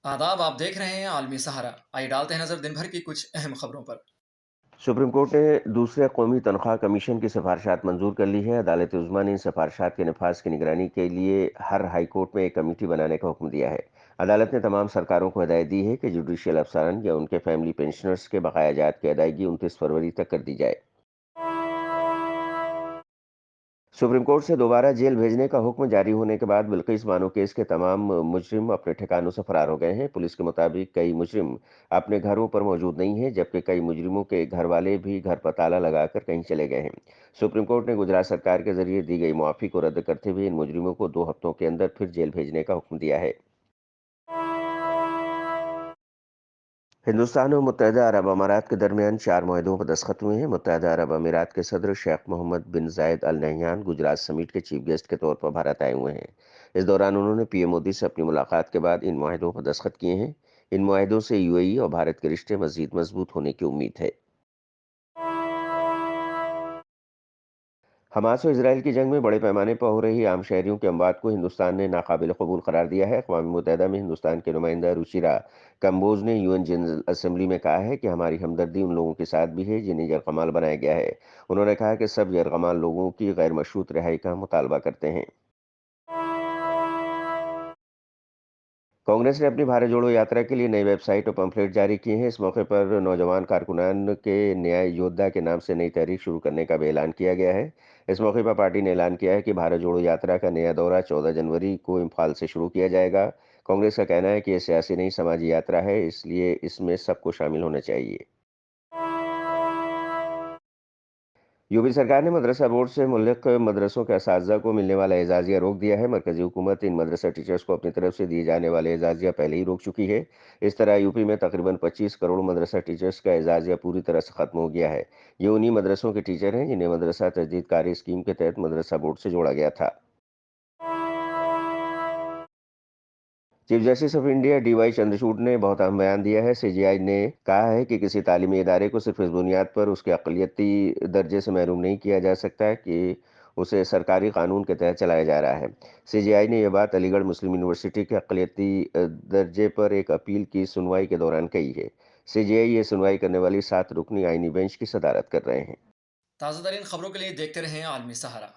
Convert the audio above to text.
आदाब, आप देख रहे हैं आलमी सहारा। आइए डालते हैं नजर दिन भर की कुछ अहम खबरों पर। सुप्रीम कोर्ट ने दूसरे कौमी तनख्वाह कमीशन की सिफारिशात मंजूर कर ली है। अदालत उज़्मा ने इन सिफारिशात के नफाज की निगरानी के लिए हर हाई कोर्ट में एक कमेटी बनाने का हुक्म दिया है। अदालत ने तमाम सरकारों को हिदायत दी है कि जुडिशियल अफसरान या उनके फैमिली पेंशनर्स के बकाया जात की अदायगी 29 फरवरी तक कर दी जाए। सुप्रीम कोर्ट से दोबारा जेल भेजने का हुक्म जारी होने के बाद बिल्किस बानो केस के तमाम मुजरिम अपने ठिकानों से फरार हो गए हैं। पुलिस के मुताबिक कई मुजरिम अपने घरों पर मौजूद नहीं हैं, जबकि कई मुजरिमों के घर वाले भी घर पर ताला लगाकर कहीं चले गए हैं। सुप्रीम कोर्ट ने गुजरात सरकार के जरिए दी गई मुआफी को रद्द करते हुए इन मुजरिमों को 2 हफ्तों के अंदर फिर जेल भेजने का हुक्म दिया है। हिंदुस्तान और मुत्तहदा अरब अमारात के दरमियान 4 मुआहदों पर दस्तखत हुए हैं। मुत्तहदा अरब अमीरात के सदर शेख मोहम्मद बिन जायद अल नहयान गुजरात समिट के चीफ गेस्ट के तौर पर भारत आए हुए हैं। इस दौरान उन्होंने पीएम मोदी से अपनी मुलाकात के बाद इन मुआहदों पर दस्तखत किए हैं। इन मुआहदों से यूएई और भारत के रिश्ते मजीद मजबूत होने की उम्मीद है। हमास और इसराइल की जंग में बड़े पैमाने पर हो रही आम शहरियों के अमवात को हिंदुस्तान ने नाकाबिल कबूल करार दिया है। अक़वाम मुत्तहदा में हिंदुस्तान के नुमाइंदा रुचिरा कंबोज ने यूएन जनरल असम्बली में कहा है कि हमारी हमदर्दी उन लोगों के साथ भी है जिन्हें यरगमाल बनाया गया है। उन्होंने कहा कि सब यरगमाल लोगों की गैर मशरूत रिहाई का मुतालबा करते हैं। कांग्रेस ने अपनी भारत जोड़ो यात्रा के लिए नई वेबसाइट और पंफलेट जारी किए हैं। इस मौके पर नौजवान कारकुनान के न्याय योद्धा के नाम से नई तहरीक शुरू करने का भी ऐलान किया गया है। इस मौके पर पार्टी ने ऐलान किया है कि भारत जोड़ो यात्रा का नया दौरा 14 जनवरी को इम्फाल से शुरू किया जाएगा। कांग्रेस का कहना है कि यह सियासी नहीं समाजी यात्रा है, इसलिए इसमें सबको शामिल होना चाहिए। यूपी सरकार ने मदरसा बोर्ड से मुल्क मदरसों के असातिज़ा को मिलने वाला एजाज़िया रोक दिया है। मरकज़ी हुकूमत इन मदरसा टीचर्स को अपनी तरफ से दिए जाने वाले एजाज़िया पहले ही रोक चुकी है। इस तरह यूपी में तकरीबन 25 करोड़ मदरसा टीचर्स का एजाज़िया पूरी तरह से ख़त्म हो गया है। ये उन्हीं मदरसों के टीचर हैं जिन्हें मदरसा तजदीद कारी स्कीम के तहत मदरसा बोर्ड से जोड़ा गया था। Chief justice of India DY Chandrachud ने बहुत अहम बयान दिया है। सीजेआई ने कहा है कि किसी तालीमी इदारे को सिर्फ इस बुनियाद पर उसके अक़लियती दर्जे से महरूम नहीं किया जा सकता कि उसे सरकारी कानून के तहत चलाया जा रहा है। सीजेआई ने यह बात अलीगढ़ मुस्लिम यूनिवर्सिटी के अक़लियती दर्जे पर एक अपील की सुनवाई के दौरान कही है। सीजेआई ये सुनवाई करने वाली 7 रुकनी आईनी बेंच की सदारत कर रहे हैं। ताज़ा तरीन खबरों के लिए देखते रहें आलमी सहारा।